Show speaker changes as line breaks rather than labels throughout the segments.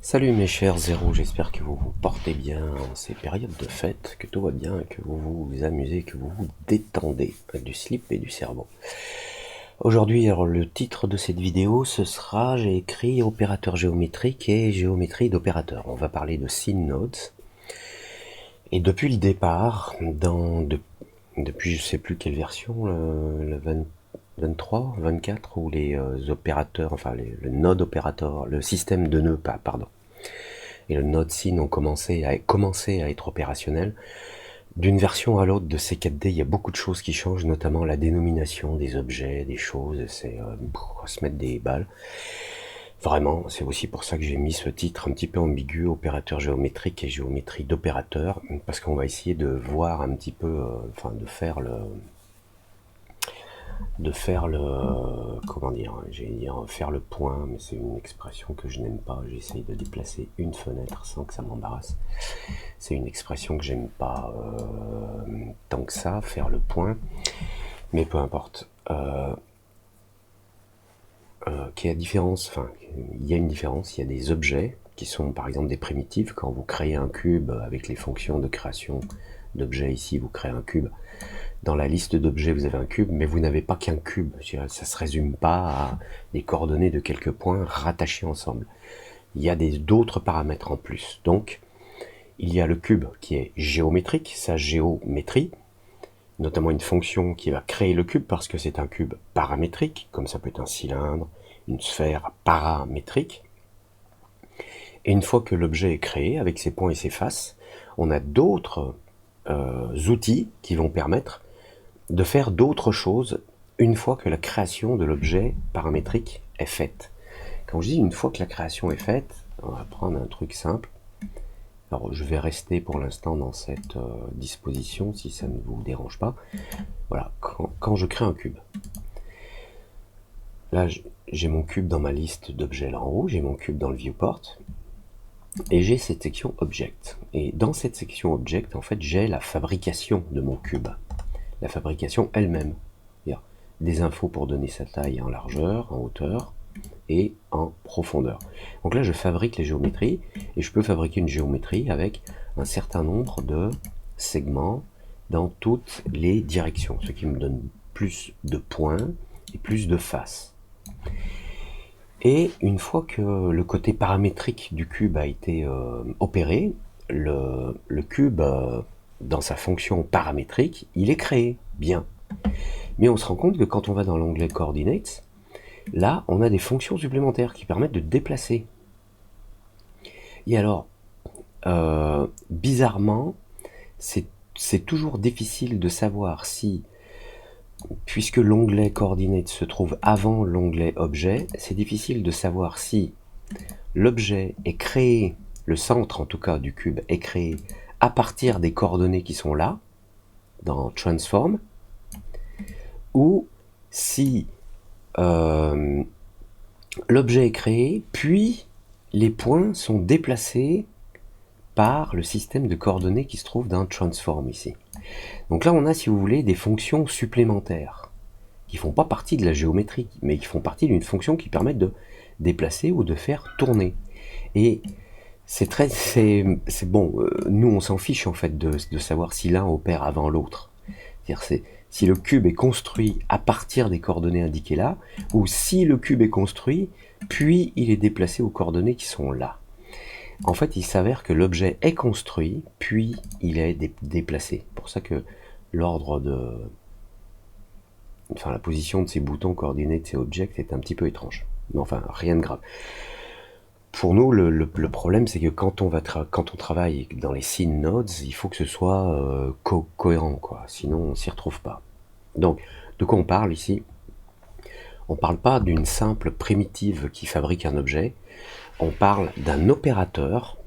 Salut mes chers zéros, j'espère que vous vous portez bien en ces périodes de fête, que tout va bien, que vous vous amusez, que vous vous détendez du slip et du cerveau. Aujourd'hui, alors le titre de cette vidéo, ce sera, j'ai écrit opérateur géométrique et géométrie d'opérateur. On va parler de scene nodes. Et depuis le départ, depuis je sais plus quelle version, le 23, 24, où les opérateurs, enfin le node opérateur, le système de nœuds, pardon, et le node scene ont commencé à être opérationnels. D'une version à l'autre de C4D, il y a beaucoup de choses qui changent, notamment la dénomination des objets, des choses, c'est se mettre des balles. Vraiment, c'est aussi pour ça que j'ai mis ce titre un petit peu ambigu, opérateur géométrique et géométrie d'opérateur, parce qu'on va essayer de voir un petit peu, de faire le, comment dire, j'allais dire faire le point, mais c'est une expression que je n'aime pas, j'essaye de déplacer une fenêtre sans que ça m'embarrasse. C'est une expression que j'aime pas tant que ça, faire le point, mais peu importe. Qu'il y a différence, enfin, il y a une différence, il y a des objets qui sont par exemple des primitives. Quand vous créez un cube avec les fonctions de création d'objets ici, vous créez un cube. Dans la liste d'objets, vous avez un cube, mais vous n'avez pas qu'un cube. Ça se résume pas à des coordonnées de quelques points rattachés ensemble. Il y a d'autres paramètres en plus. Donc, il y a le cube qui est géométrique, sa géométrie, notamment une fonction qui va créer le cube parce que c'est un cube paramétrique, comme ça peut être un cylindre, une sphère paramétrique. Et une fois que l'objet est créé, avec ses points et ses faces, on a d'autres outils qui vont permettre de faire d'autres choses une fois que la création de l'objet paramétrique est faite. Quand je dis une fois que la création est faite, on va prendre un truc simple. Alors je vais rester pour l'instant dans cette disposition si ça ne vous dérange pas. Voilà, quand je crée un cube, là j'ai mon cube dans ma liste d'objets là en haut, j'ai mon cube dans le viewport, et j'ai cette section object. Et dans cette section object, en fait, j'ai la fabrication de mon cube. La fabrication elle-même. C'est-à-dire des infos pour donner sa taille en largeur, en hauteur et en profondeur. Donc là, je fabrique les géométries, et je peux fabriquer une géométrie avec un certain nombre de segments dans toutes les directions, ce qui me donne plus de points et plus de faces. Et une fois que le côté paramétrique du cube a été opéré, le cube, dans sa fonction paramétrique, il est créé, bien. Mais on se rend compte que quand on va dans l'onglet Coordinates, là, on a des fonctions supplémentaires qui permettent de déplacer. Et alors, bizarrement, c'est toujours difficile de savoir si, puisque l'onglet Coordinates se trouve avant l'onglet Objet, c'est difficile de savoir si l'objet est créé, le centre en tout cas du cube est créé à partir des coordonnées qui sont là, dans Transform, ou si l'objet est créé, puis les points sont déplacés par le système de coordonnées qui se trouve dans Transform ici. Donc là on a, si vous voulez, des fonctions supplémentaires qui font pas partie de la géométrie, mais qui font partie d'une fonction qui permet de déplacer ou de faire tourner. Et c'est bon, nous on s'en fiche en fait de savoir si l'un opère avant l'autre. C'est-à-dire si le cube est construit à partir des coordonnées indiquées là, ou si le cube est construit, puis il est déplacé aux coordonnées qui sont là. En fait, il s'avère que l'objet est construit, puis il est déplacé. C'est pour ça que l'ordre la position de ces boutons coordonnées de ces objects est un petit peu étrange. Mais enfin, rien de grave. Pour nous, le problème, c'est que quand on travaille dans les scene nodes, il faut que ce soit cohérent, quoi. Sinon, on s'y retrouve pas. Donc, de quoi on parle ici? On parle pas d'une simple primitive qui fabrique un objet. On parle d'un opérateur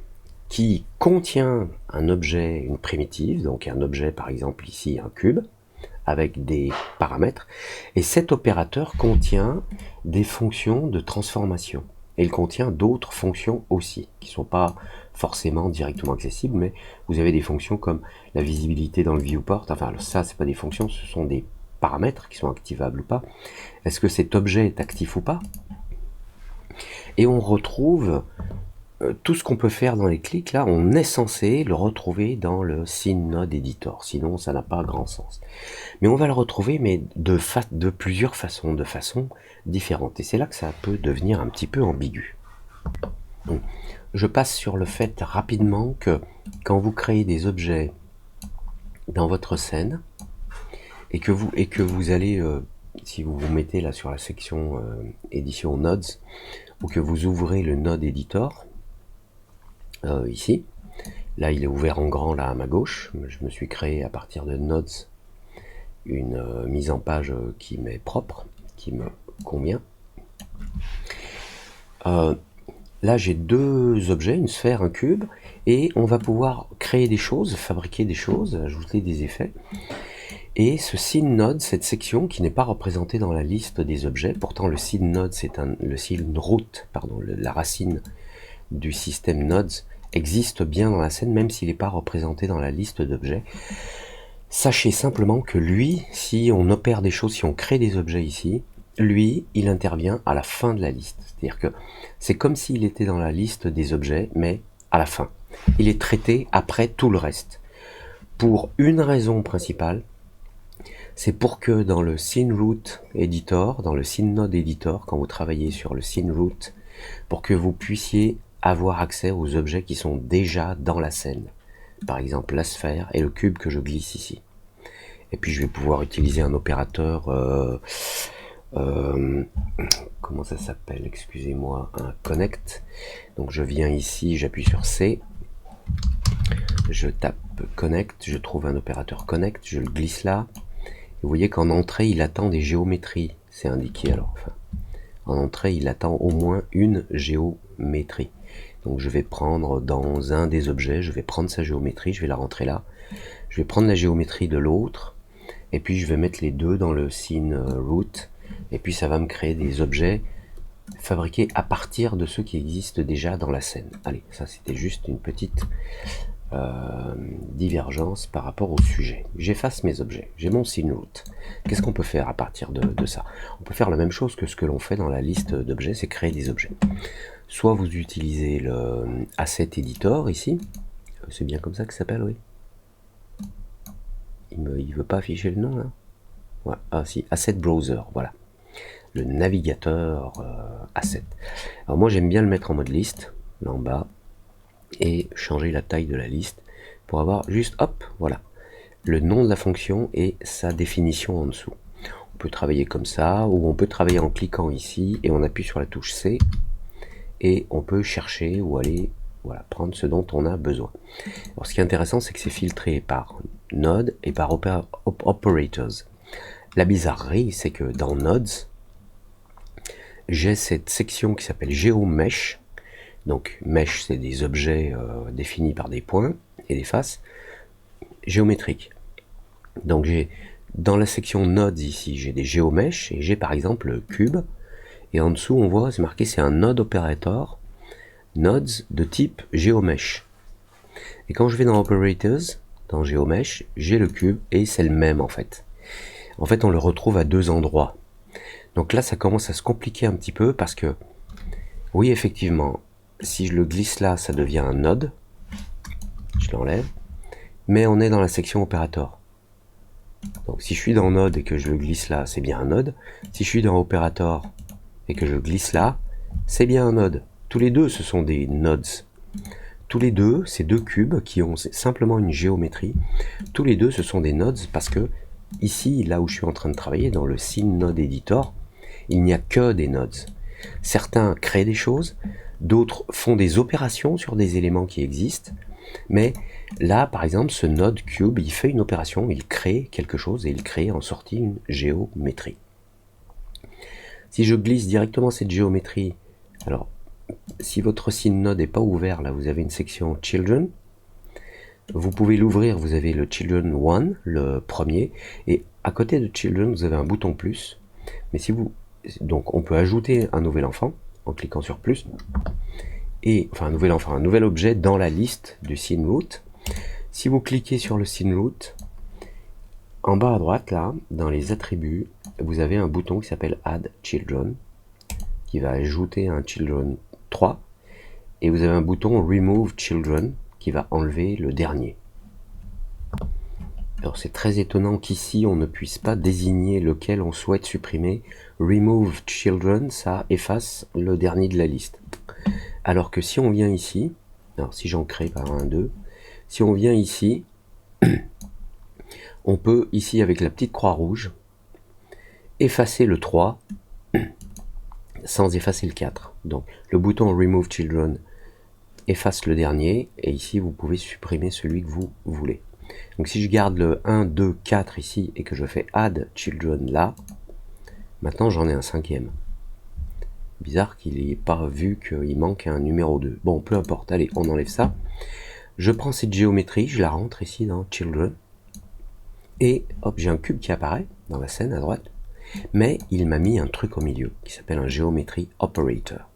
qui contient un objet, une primitive, donc un objet, par exemple ici, un cube, avec des paramètres. Et cet opérateur contient des fonctions de transformation. Et il contient d'autres fonctions aussi, qui ne sont pas forcément directement accessibles, mais vous avez des fonctions comme la visibilité dans le viewport. Enfin, ça, c'est pas des fonctions, ce sont des paramètres qui sont activables ou pas. Est-ce que cet objet est actif ou pas? Et on retrouve tout ce qu'on peut faire dans les clics, là, on est censé le retrouver dans le Scene Node Editor, sinon ça n'a pas grand sens. Mais on va le retrouver, mais de plusieurs façons, de façon différente. Et c'est là que ça peut devenir un petit peu ambigu. Donc, je passe sur le fait rapidement que quand vous créez des objets dans votre scène, et que vous allez, si vous vous mettez là sur la section édition Nodes, ou que vous ouvrez le Node Editor, ici, là il est ouvert en grand là à ma gauche, je me suis créé à partir de Nodes une mise en page qui m'est propre, qui me convient. Là j'ai deux objets, une sphère, un cube, et on va pouvoir créer des choses, fabriquer des choses, ajouter des effets. Et ce Scene Node, cette section qui n'est pas représentée dans la liste des objets, pourtant le Scene Node, c'est le Scene Root, pardon, la racine du système Nodes existe bien dans la scène, même s'il n'est pas représenté dans la liste d'objets. Sachez simplement que lui, si on opère des choses, si on crée des objets ici, lui, il intervient à la fin de la liste. C'est-à-dire que c'est comme s'il était dans la liste des objets, mais à la fin. Il est traité après tout le reste. Pour une raison principale, c'est pour que dans le Scene Root Editor, dans le Scene Node Editor, quand vous travaillez sur le Scene Root, pour que vous puissiez avoir accès aux objets qui sont déjà dans la scène. Par exemple la sphère et le cube que je glisse ici. Et puis je vais pouvoir utiliser un opérateur, comment ça s'appelle, excusez-moi, un connect. Donc je viens ici, j'appuie sur C, je tape connect, je trouve un opérateur connect, je le glisse là. Et vous voyez qu'en entrée, il attend des géométries. C'est indiqué alors. Enfin, en entrée, il attend au moins une géométrie. Donc je vais prendre dans un des objets, je vais prendre sa géométrie, je vais la rentrer là. Je vais prendre la géométrie de l'autre. Et puis je vais mettre les deux dans le Scene Root. Et puis ça va me créer des objets fabriqués à partir de ceux qui existent déjà dans la scène. Allez, ça c'était juste une petite divergence par rapport au sujet. J'efface mes objets, j'ai mon Scene Root. Qu'est-ce qu'on peut faire à partir de ça? On peut faire la même chose que ce que l'on fait dans la liste d'objets, c'est créer des objets. Soit vous utilisez le Asset Editor ici, c'est bien comme ça que ça s'appelle, oui. Il veut pas afficher le nom là. Ouais. Ah si, Asset Browser, voilà. Le navigateur Asset. Alors moi j'aime bien le mettre en mode liste, là en bas, et changer la taille de la liste pour avoir juste, hop, voilà, le nom de la fonction et sa définition en dessous. On peut travailler comme ça, ou on peut travailler en cliquant ici, et on appuie sur la touche C, et on peut chercher ou aller, voilà, prendre ce dont on a besoin. Alors ce qui est intéressant, c'est que c'est filtré par Node et par Operators. La bizarrerie, c'est que dans Nodes, j'ai cette section qui s'appelle GeoMesh. Donc mesh, c'est des objets définis par des points et des faces géométriques. Donc j'ai dans la section Nodes ici, j'ai des GeoMesh et j'ai par exemple le cube. Et en dessous, on voit, c'est marqué, c'est un Node Operator, Nodes de type GeoMesh. Et quand je vais dans Operators, dans GeoMesh, j'ai le cube et c'est le même en fait. En fait, on le retrouve à deux endroits. Donc là, ça commence à se compliquer un petit peu parce que, oui, effectivement, si je le glisse là, ça devient un node. Je l'enlève. Mais on est dans la section opérateur. Donc si je suis dans node et que je le glisse là, c'est bien un node. Si je suis dans opérateur et que je glisse là, c'est bien un node. Tous les deux, ce sont des nodes. Tous les deux, ces deux cubes qui ont simplement une géométrie, tous les deux, ce sont des nodes parce que ici, là où je suis en train de travailler, dans le Scene Node Editor, il n'y a que des nodes. Certains créent des choses, d'autres font des opérations sur des éléments qui existent, mais là, par exemple, ce node cube, il fait une opération, il crée quelque chose et il crée en sortie une géométrie. Si je glisse directement cette géométrie, alors, si votre Scene Node n'est pas ouvert, là, vous avez une section Children. Vous pouvez l'ouvrir, vous avez le Children 1, le premier, et à côté de Children, vous avez un bouton plus. Mais si vous, donc, on peut ajouter un nouvel enfant en cliquant sur plus, et enfin un nouvel enfant, un nouvel objet dans la liste du Scene Root. Si vous cliquez sur le Scene Root, en bas à droite, là, dans les attributs, vous avez un bouton qui s'appelle Add Children, qui va ajouter un Children 3. et vous avez un bouton Remove Children qui va enlever le dernier. Alors c'est très étonnant qu'ici on ne puisse pas désigner lequel on souhaite supprimer. Remove Children, ça efface le dernier de la liste. Alors que si on vient ici, alors si j'en crée par 1, 2, si on vient ici, on peut ici avec la petite croix rouge effacer le 3 sans effacer le 4. Donc le bouton Remove Children efface le dernier, et ici vous pouvez supprimer celui que vous voulez. Donc si je garde le 1, 2, 4 ici, et que je fais Add Children là, maintenant j'en ai un 5e. Bizarre qu'il n'ait pas vu qu'il manque un numéro 2. Bon, peu importe, allez, on enlève ça. Je prends cette géométrie, je la rentre ici dans Children, et hop, j'ai un cube qui apparaît dans la scène à droite, mais il m'a mis un truc au milieu, qui s'appelle un Geometry Operator.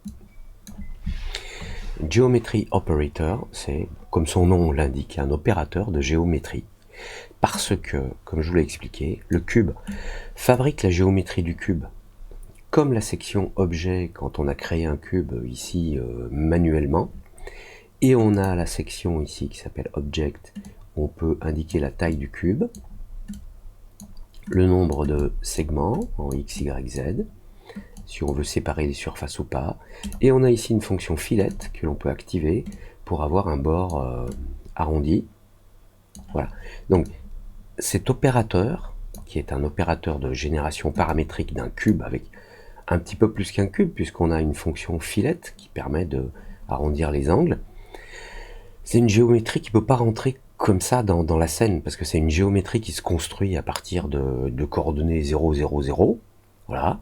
Geometry Operator, c'est, comme son nom l'indique, un opérateur de géométrie. Parce que, comme je vous l'ai expliqué, le cube fabrique la géométrie du cube. Comme la section objet, quand on a créé un cube ici manuellement, et on a la section ici qui s'appelle Object, on peut indiquer la taille du cube, le nombre de segments en X, Y, Z, si on veut séparer les surfaces ou pas, et on a ici une fonction filette que l'on peut activer pour avoir un bord arrondi. Voilà. Donc cet opérateur, qui est un opérateur de génération paramétrique d'un cube avec un petit peu plus qu'un cube, puisqu'on a une fonction filette qui permet de arrondir les angles, c'est une géométrie qui ne peut pas rentrer comme ça dans la scène, parce que c'est une géométrie qui se construit à partir de coordonnées 0, 0, 0. Voilà.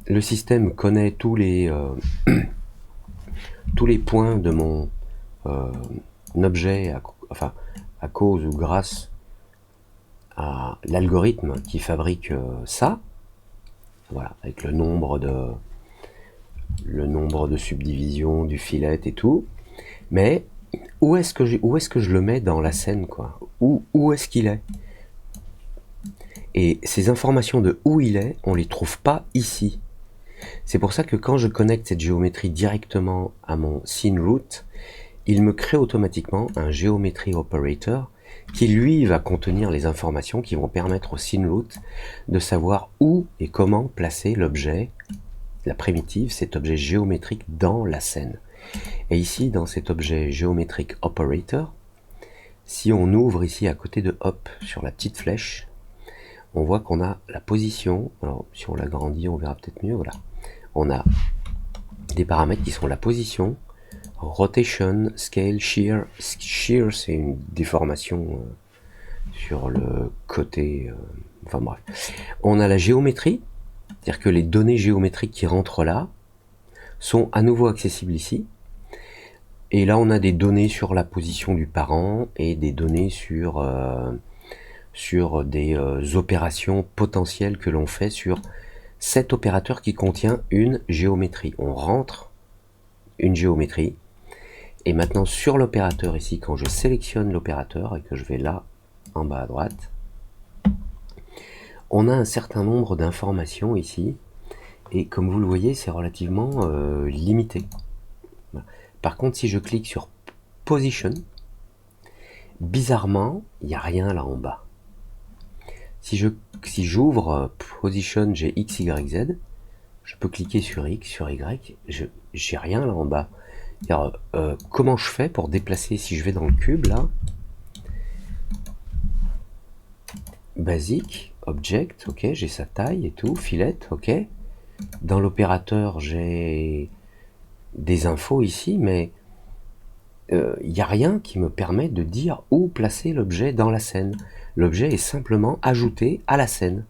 Le système connaît tous les points de mon objet, à cause ou grâce à l'algorithme qui fabrique ça. Voilà, avec le nombre de subdivisions, du filet et tout. Mais où est-ce que je le mets dans la scène, quoi? Où est-ce qu'il est? Et ces informations de où il est, on les trouve pas ici. C'est pour ça que quand je connecte cette géométrie directement à mon scene root, il me crée automatiquement un geometry operator qui lui va contenir les informations qui vont permettre au scene root de savoir où et comment placer l'objet, la primitive, cet objet géométrique dans la scène. Et ici, dans cet objet geometric operator, si on ouvre ici à côté de hop sur la petite flèche, on voit qu'on a la position. Alors si on l'agrandit, on verra peut-être mieux. Voilà, on a des paramètres qui sont la position, rotation, scale, shear. Shear, c'est une déformation sur le côté. Enfin bref, on a la géométrie, c'est-à-dire que les données géométriques qui rentrent là sont à nouveau accessibles ici. Et là, on a des données sur la position du parent et des données sur des opérations potentielles que l'on fait sur cet opérateur qui contient une géométrie. On rentre une géométrie, et maintenant sur l'opérateur ici, quand je sélectionne l'opérateur et que je vais là, en bas à droite, on a un certain nombre d'informations ici, et comme vous le voyez, c'est relativement limité. Par contre, si je clique sur Position, bizarrement, il n'y a rien là en bas. Si j'ouvre Position, j'ai X, Y, Z, je peux cliquer sur X, sur Y, j'ai rien là en bas. Alors, comment je fais pour déplacer? Si je vais dans le cube là, basique, object, ok, j'ai sa taille et tout, fillet, ok. Dans l'opérateur, j'ai des infos ici, mais il n'y a rien qui me permet de dire où placer l'objet dans la scène. L'objet est simplement ajouté à la scène.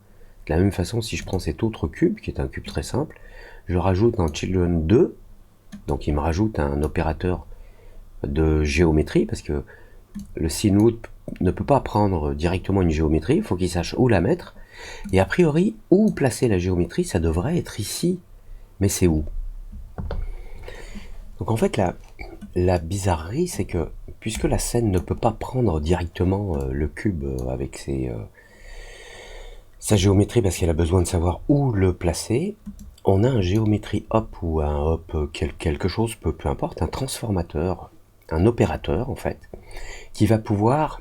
De la même façon, si je prends cet autre cube, qui est un cube très simple, je rajoute dans Children 2, donc il me rajoute un opérateur de géométrie, parce que le scene root ne peut pas prendre directement une géométrie, il faut qu'il sache où la mettre, et a priori, où placer la géométrie, ça devrait être ici, mais c'est où? Donc en fait, la bizarrerie, c'est que, puisque la scène ne peut pas prendre directement le cube avec sa géométrie, parce qu'elle a besoin de savoir où le placer, on a un géométrie hop ou un hop quelque chose, peu importe, un transformateur, un opérateur en fait, qui va pouvoir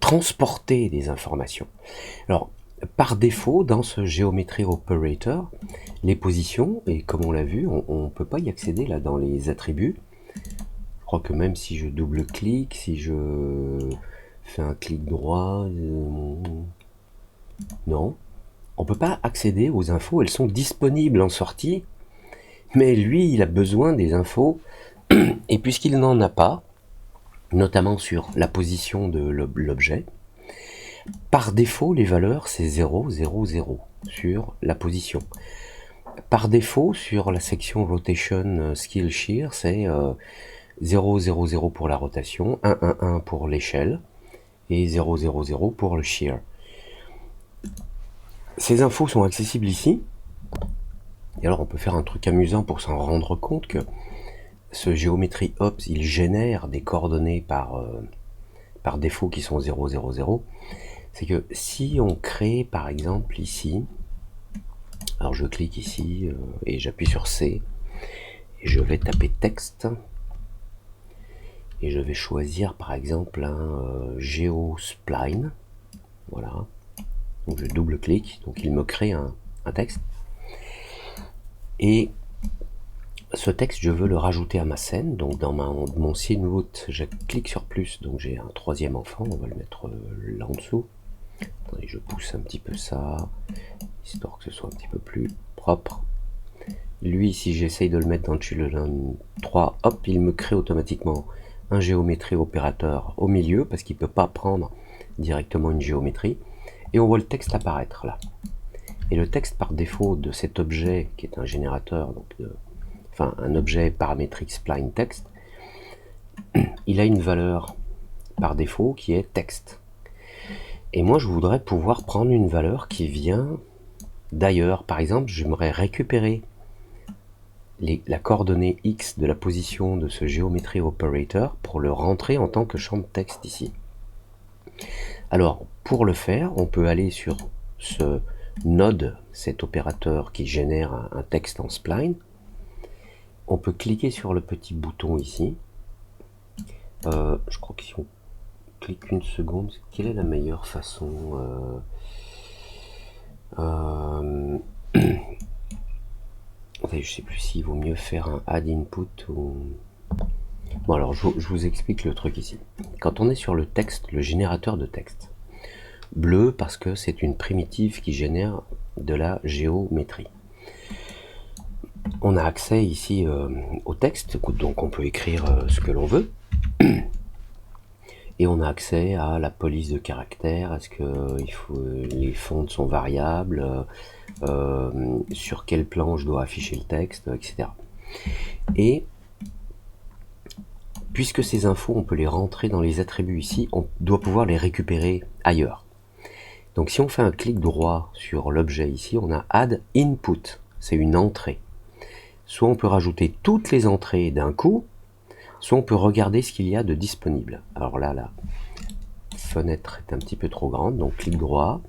transporter des informations. Alors, par défaut, dans ce Geometry Operator, les positions, et comme on l'a vu, on ne peut pas y accéder là dans les attributs. Je crois que même si je double-clique, si je fais un clic droit, non, on ne peut pas accéder aux infos, elles sont disponibles en sortie, mais lui, il a besoin des infos, et puisqu'il n'en a pas, notamment sur la position de l'objet, par défaut, les valeurs, c'est 0, 0, 0 sur la position. Par défaut, sur la section Rotation Skill Shear, c'est 0, 0, 0 pour la rotation, 1, 1, 1 pour l'échelle, et 0, 0, 0 pour le shear. Ces infos sont accessibles ici. Et alors, on peut faire un truc amusant pour s'en rendre compte que ce Geometry Ops, il génère des coordonnées par défaut qui sont 0, 0, 0. C'est que si on crée, par exemple, ici, alors je clique ici et j'appuie sur C, et je vais taper texte, et je vais choisir, par exemple, un GeoSpline, voilà. Donc je double-clique, donc il me crée un texte. Et ce texte, je veux le rajouter à ma scène, donc dans mon scene root, je clique sur plus, donc j'ai un troisième enfant, on va le mettre là en dessous. Attendez, je pousse un petit peu ça, histoire que ce soit un petit peu plus propre. Lui, si j'essaye de le mettre dans le Children 3, hop, il me crée automatiquement un géométrie opérateur au milieu, parce qu'il ne peut pas prendre directement une géométrie. Et on voit le texte apparaître là. Et le texte par défaut de cet objet, qui est un générateur, donc enfin un objet paramétrique spline text, il a une valeur par défaut qui est texte. Et moi je voudrais pouvoir prendre une valeur qui vient d'ailleurs. Par exemple, j'aimerais récupérer la coordonnée X de la position de ce Geometry Operator pour le rentrer en tant que champ de texte ici. Alors, pour le faire, on peut aller sur ce node, cet opérateur qui génère un texte en spline. On peut cliquer sur le petit bouton ici. Je crois que si on clique une seconde, quelle est la meilleure façon je sais plus s'il vaut mieux faire un add input ou... Bon alors je vous explique le truc ici. Quand on est sur le texte, le générateur de texte, bleu parce que c'est une primitive qui génère de la géométrie. On a accès ici au texte, donc on peut écrire ce que l'on veut. Et on a accès à la police de caractère, est-ce que les fonds sont variables, sur quel plan je dois afficher le texte, etc. Et puisque ces infos, on peut les rentrer dans les attributs ici, on doit pouvoir les récupérer ailleurs. Donc si on fait un clic droit sur l'objet ici, on a Add Input, c'est une entrée. Soit on peut rajouter toutes les entrées d'un coup, soit on peut regarder ce qu'il y a de disponible. Alors là, la fenêtre est un petit peu trop grande, donc clic droit,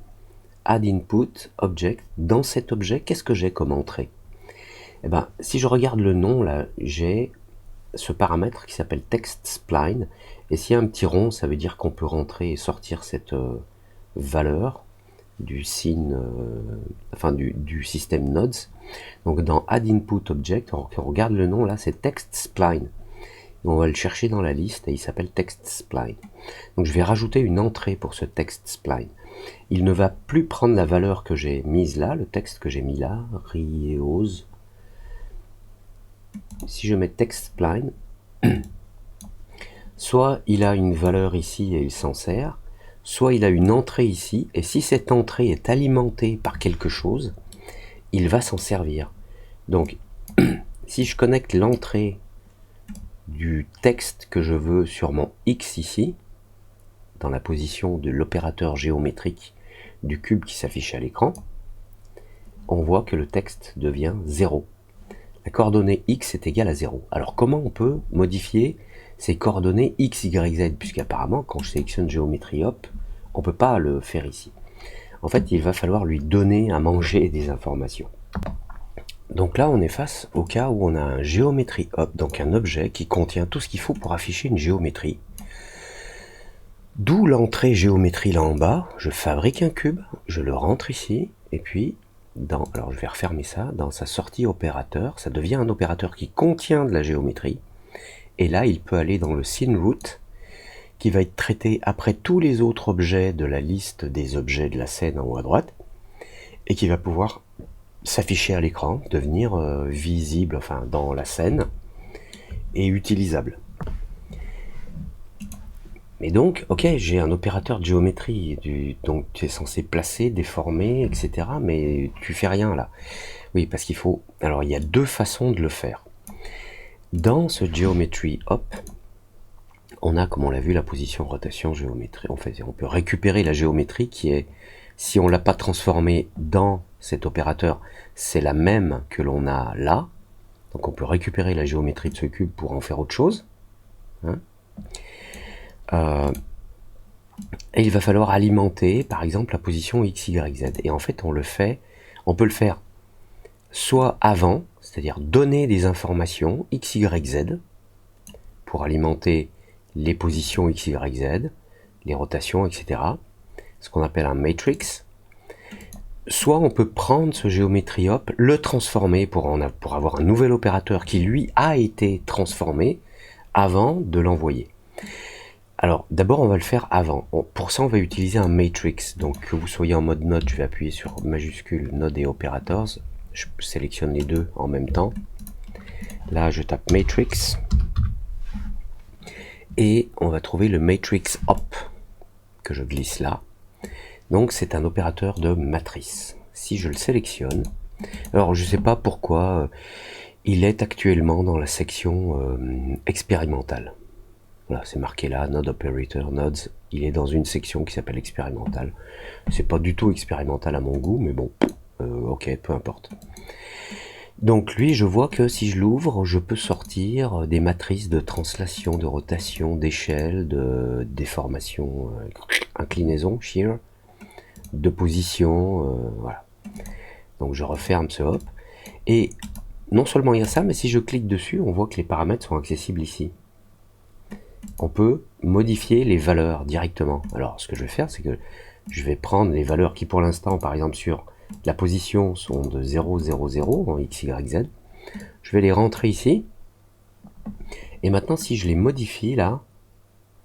Add Input, Object. Dans cet objet, qu'est-ce que j'ai comme entrée? Eh ben, si je regarde le nom, là, j'ai ce paramètre qui s'appelle Text Spline, et s'il y a un petit rond, ça veut dire qu'on peut rentrer et sortir cette valeur du scene, du système nodes. Donc dans Add Input Object, on regarde le nom là, c'est Text Spline. On va le chercher dans la liste et il s'appelle Text Spline. Donc je vais rajouter une entrée pour ce Text Spline. Il ne va plus prendre la valeur que j'ai mise là, le texte que j'ai mis là, Rieuse. Si je mets Text Spline, soit il a une valeur ici et il s'en sert, soit il a une entrée ici, et si cette entrée est alimentée par quelque chose, il va s'en servir. Donc, si je connecte l'entrée du texte que je veux sur mon X ici, dans la position de l'opérateur géométrique du cube qui s'affiche à l'écran, on voit que le texte devient 0. La coordonnée X est égale à 0. Alors comment on peut modifier ces coordonnées X, Y, Z, puisqu'apparemment quand je sélectionne géométrie hop, on ne peut pas le faire ici. En fait, il va falloir lui donner à manger des informations. Donc là, on est face au cas où on a un geometry hop, donc un objet qui contient tout ce qu'il faut pour afficher une géométrie. D'où l'entrée géométrie là en bas, je fabrique un cube, je le rentre ici, et puis, alors je vais refermer ça, dans sa sortie opérateur, ça devient un opérateur qui contient de la géométrie, et là il peut aller dans le scene root, qui va être traité après tous les autres objets de la liste des objets de la scène en haut à droite, et qui va pouvoir s'afficher à l'écran, devenir visible enfin dans la scène, et utilisable. Mais donc, ok, j'ai un opérateur de géométrie, donc tu es censé placer, déformer, etc. Mais tu fais rien là. Oui, parce qu'il faut... Alors, il y a deux façons de le faire. Dans ce geometry hop, on a, comme on l'a vu, la position, rotation, géométrie. En fait, on peut récupérer la géométrie qui est, si on l'a pas transformée dans cet opérateur, c'est la même que l'on a là. Donc, on peut récupérer la géométrie de ce cube pour en faire autre chose. Hein. Et il va falloir alimenter, par exemple, la position X, Y, Z. Et en fait, on peut le faire soit avant, c'est-à-dire donner des informations X, Y, Z, pour alimenter les positions X, Y, Z, les rotations, etc. Ce qu'on appelle un matrix. Soit on peut prendre ce géométrie hop, le transformer pour avoir un nouvel opérateur qui, lui, a été transformé avant de l'envoyer. Alors, d'abord, on va le faire avant. Pour ça, on va utiliser un matrix. Donc, que vous soyez en mode Node, je vais appuyer sur majuscule Node et Operators. Je sélectionne les deux en même temps. Là, je tape matrix. Et on va trouver le matrix hop que je glisse là. Donc, c'est un opérateur de matrice. Si je le sélectionne, alors je ne sais pas pourquoi il est actuellement dans la section expérimentale. Voilà, c'est marqué là, Node Operator, Nodes, il est dans une section qui s'appelle expérimental. C'est pas du tout expérimental à mon goût, mais bon, ok, peu importe. Donc lui, je vois que si je l'ouvre, je peux sortir des matrices de translation, de rotation, d'échelle, de déformation, inclinaison, shear, de position, voilà. Donc je referme ce hop, et non seulement il y a ça, mais si je clique dessus, on voit que les paramètres sont accessibles ici. On peut modifier les valeurs directement. Alors, ce que je vais faire, c'est que je vais prendre les valeurs qui, pour l'instant, par exemple, sur la position, sont de 0, 0, 0, en X, Y, Z. Je vais les rentrer ici. Et maintenant, si je les modifie, là,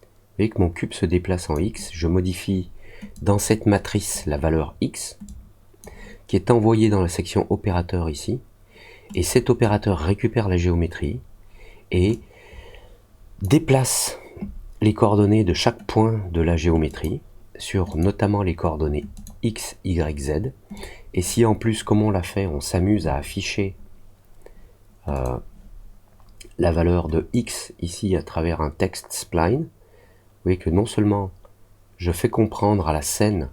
vous voyez que mon cube se déplace en X. Je modifie dans cette matrice la valeur X, qui est envoyée dans la section opérateur ici. Et cet opérateur récupère la géométrie et déplace les coordonnées de chaque point de la géométrie sur notamment les coordonnées X, Y, Z. Et si en plus, comme on l'a fait, on s'amuse à afficher la valeur de X ici à travers un text spline, vous voyez que non seulement je fais comprendre à la scène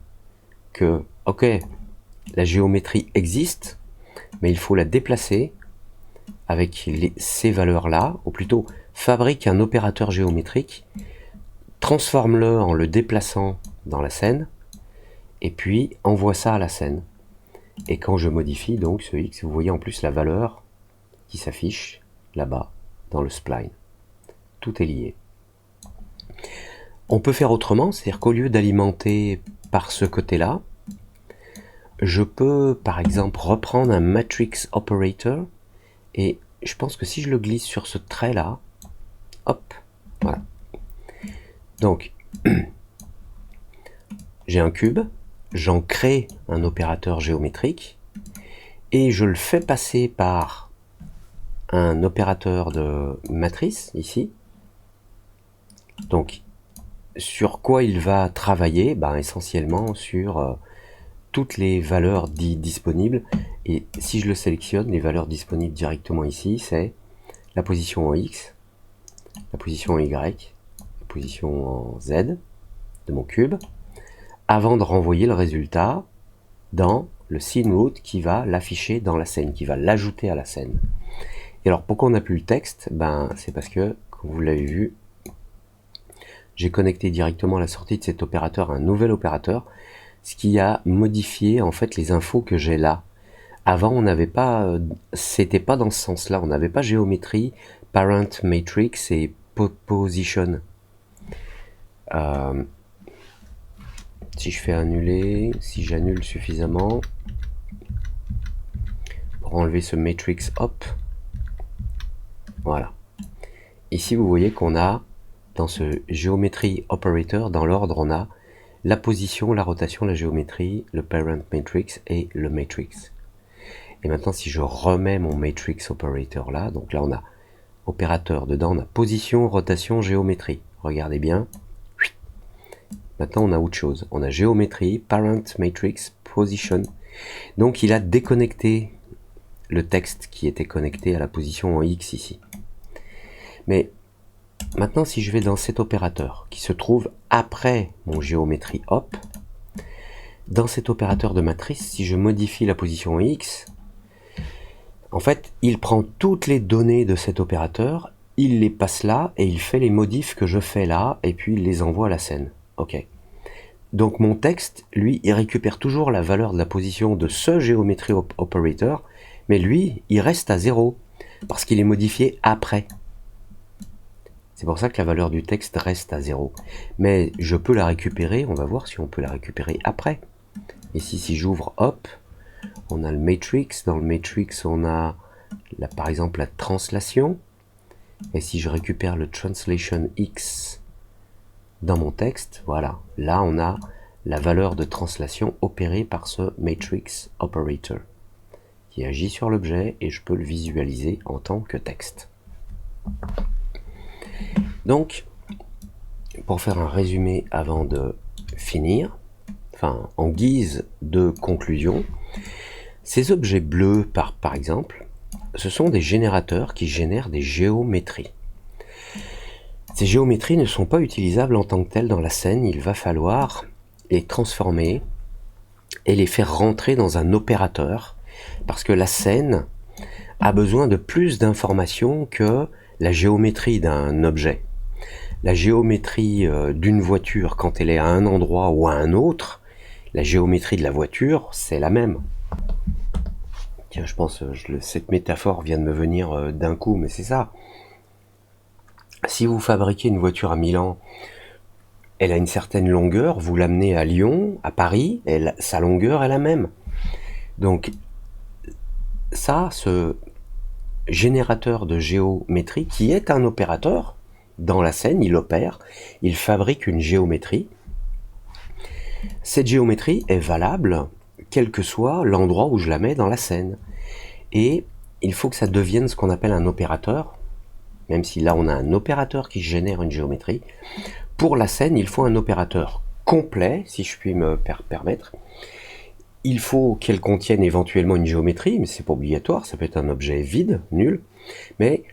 que, ok, la géométrie existe, mais il faut la déplacer avec ces valeurs-là, ou plutôt fabrique un opérateur géométrique, transforme-le en le déplaçant dans la scène, et puis envoie ça à la scène. Et quand je modifie donc ce X, vous voyez en plus la valeur qui s'affiche là-bas dans le spline. Tout est lié. On peut faire autrement, c'est-à-dire qu'au lieu d'alimenter par ce côté-là, je peux par exemple reprendre un matrix operator, et je pense que si je le glisse sur ce trait-là, hop, voilà. Donc, j'ai un cube, j'en crée un opérateur géométrique, et je le fais passer par un opérateur de matrice, ici. Donc, sur quoi il va travailler? Essentiellement sur toutes les valeurs dites disponibles. Et si je le sélectionne, les valeurs disponibles directement ici, c'est la position en X, la position en Y, la position en Z de mon cube, avant de renvoyer le résultat dans le scene root qui va l'afficher dans la scène, qui va l'ajouter à la scène. Et alors pourquoi on n'a plus le texte? C'est parce que, comme vous l'avez vu, j'ai connecté directement à la sortie de cet opérateur un nouvel opérateur, ce qui a modifié en fait les infos que j'ai là. Avant, on n'avait pas, c'était pas dans ce sens-là. On n'avait pas géométrie, parent matrix et position. Si je fais annuler, si j'annule suffisamment pour enlever ce matrix hop, voilà. Ici, vous voyez qu'on a dans ce géométrie operator, dans l'ordre, on a la position, la rotation, la géométrie, le parent matrix et le matrix. Et maintenant, si je remets mon matrix operator là, donc là on a opérateur, dedans on a position, rotation, géométrie. Regardez bien. Maintenant on a autre chose. On a géométrie, parent matrix, position. Donc il a déconnecté le texte qui était connecté à la position en X ici. Mais maintenant si je vais dans cet opérateur qui se trouve après mon géométrie hop, dans cet opérateur de matrice, si je modifie la position en X, en fait, il prend toutes les données de cet opérateur, il les passe là, et il fait les modifs que je fais là, et puis il les envoie à la scène. Ok. Donc mon texte, lui, il récupère toujours la valeur de la position de ce géométrie operator, mais lui, il reste à 0, parce qu'il est modifié après. C'est pour ça que la valeur du texte reste à 0. Mais je peux la récupérer, on va voir si on peut la récupérer après. Ici, si j'ouvre, hop, on a le matrix. Dans le matrix, on a, par exemple, la translation. Et si je récupère le translation X dans mon texte, voilà. Là, on a la valeur de translation opérée par ce matrix operator qui agit sur l'objet et je peux le visualiser en tant que texte. Donc, pour faire un résumé avant de finir, enfin, en guise de conclusion, ces objets bleus, par exemple, ce sont des générateurs qui génèrent des géométries. Ces géométries ne sont pas utilisables en tant que telles dans la scène, il va falloir les transformer et les faire rentrer dans un opérateur, parce que la scène a besoin de plus d'informations que la géométrie d'un objet. La géométrie d'une voiture, quand elle est à un endroit ou à un autre, la géométrie de la voiture, c'est la même. Tiens, je pense cette métaphore vient de me venir d'un coup, mais c'est ça. Si vous fabriquez une voiture à Milan, elle a une certaine longueur, vous l'amenez à Lyon, à Paris, sa longueur est la même. Donc ça, ce générateur de géométrie, qui est un opérateur, dans la scène, il opère, il fabrique une géométrie. Cette géométrie est valable, quel que soit l'endroit où je la mets dans la scène. Et il faut que ça devienne ce qu'on appelle un opérateur, même si là on a un opérateur qui génère une géométrie. Pour la scène, il faut un opérateur complet, si je puis me permettre. Il faut qu'elle contienne éventuellement une géométrie, mais c'est pas obligatoire, ça peut être un objet vide, nul. Mais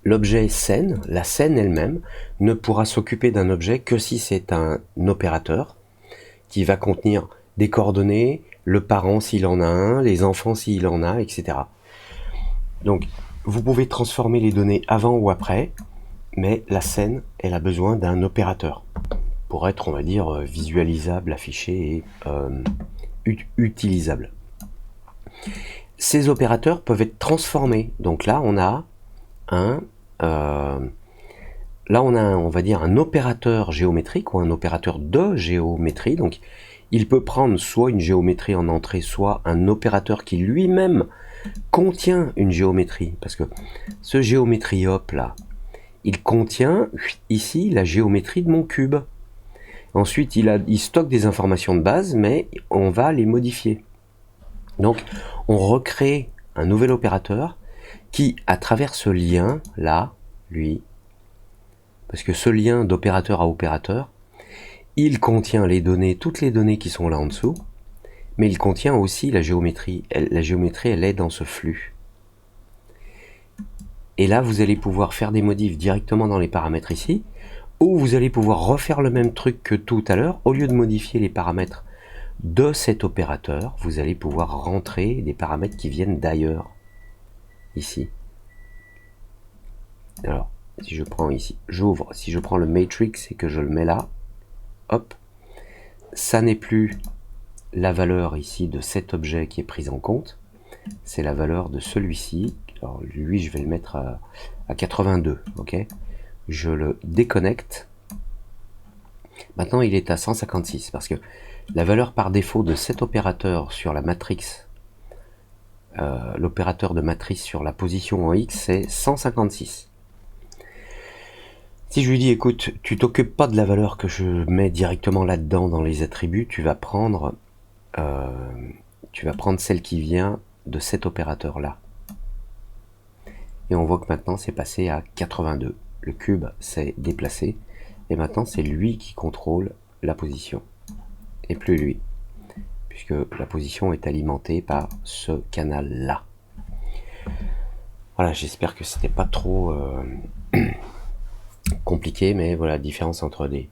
l'objet scène, la scène elle-même, ne pourra s'occuper d'un objet que si c'est un opérateur qui va contenir des coordonnées, le parent s'il en a un, les enfants s'il en a, etc. Donc, vous pouvez transformer les données avant ou après, mais la scène, elle a besoin d'un opérateur pour être, on va dire, visualisable, affiché et utilisable. Ces opérateurs peuvent être transformés. Donc là, on a on va dire un opérateur géométrique ou un opérateur de géométrie. Donc, il peut prendre soit une géométrie en entrée, soit un opérateur qui lui-même contient une géométrie. Parce que ce géométrie hop là, il contient ici la géométrie de mon cube. Ensuite, il stocke des informations de base, mais on va les modifier. Donc, on recrée un nouvel opérateur qui, à travers ce lien là, lui, parce que ce lien d'opérateur à opérateur, il contient les données, toutes les données qui sont là en dessous, mais il contient aussi la géométrie. La géométrie, elle est dans ce flux. Et là, vous allez pouvoir faire des modifs directement dans les paramètres ici, ou vous allez pouvoir refaire le même truc que tout à l'heure. Au lieu de modifier les paramètres de cet opérateur, vous allez pouvoir rentrer des paramètres qui viennent d'ailleurs, ici. Alors, si je prends ici, j'ouvre, si je prends le matrix et que je le mets là, hop, ça n'est plus la valeur ici de cet objet qui est prise en compte, c'est la valeur de celui-ci. Alors lui, je vais le mettre à 82, ok. Je le déconnecte. Maintenant, il est à 156 parce que la valeur par défaut de cet opérateur sur la matrice, l'opérateur de matrice sur la position en X, c'est 156. Si je lui dis, écoute, tu t'occupes pas de la valeur que je mets directement là-dedans dans les attributs, tu vas prendre celle qui vient de cet opérateur-là. Et on voit que maintenant, c'est passé à 82. Le cube s'est déplacé. Et maintenant, c'est lui qui contrôle la position. Et plus lui. Puisque la position est alimentée par ce canal-là. Voilà, j'espère que c'était pas trop compliqué, mais voilà la différence entre des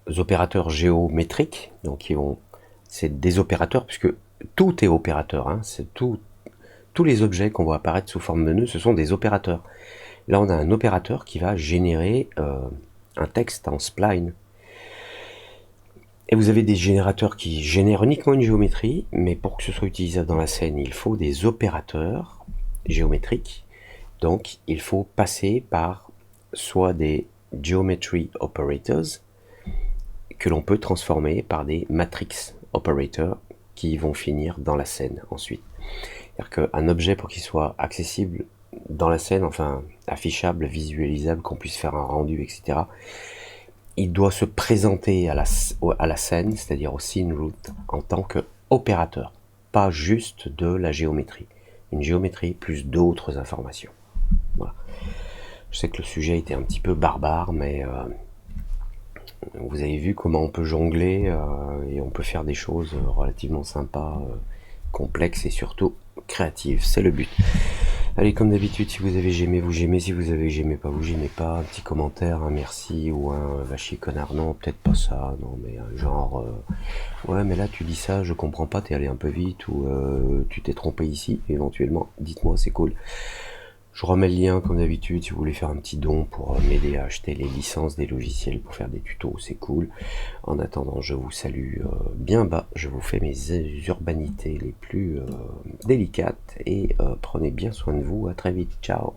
opérateurs géométriques, donc c'est des opérateurs, puisque tout est opérateur, hein, c'est tous les objets qu'on voit apparaître sous forme de nœuds, ce sont des opérateurs. Là, on a un opérateur qui va générer un texte en spline. Et vous avez des générateurs qui génèrent uniquement une géométrie, mais pour que ce soit utilisable dans la scène, il faut des opérateurs géométriques. Donc, il faut passer par soit des geometry operators, que l'on peut transformer par des matrix operators, qui vont finir dans la scène ensuite. C'est-à-dire qu'un objet, pour qu'il soit accessible dans la scène, enfin affichable, visualisable, qu'on puisse faire un rendu, etc., il doit se présenter à la scène, c'est-à-dire au scene root, en tant qu'opérateur, pas juste de la géométrie. Une géométrie plus d'autres informations. Voilà. Je sais que le sujet était un petit peu barbare, mais vous avez vu comment on peut jongler et on peut faire des choses relativement sympas, complexes et surtout créatives. C'est le but. Allez, comme d'habitude, si vous avez aimé, vous aimez. Si vous avez aimé pas, vous aimez pas. Un petit commentaire, un merci ou un va chier connard. Non, peut-être pas ça. Non, mais genre, ouais, mais là tu dis ça, je comprends pas, t'es allé un peu vite ou tu t'es trompé ici. Éventuellement, dites-moi, c'est cool. Je remets le lien comme d'habitude si vous voulez faire un petit don pour m'aider à acheter les licences des logiciels pour faire des tutos, c'est cool. En attendant, je vous salue bien bas, je vous fais mes urbanités les plus délicates et prenez bien soin de vous, à très vite, ciao.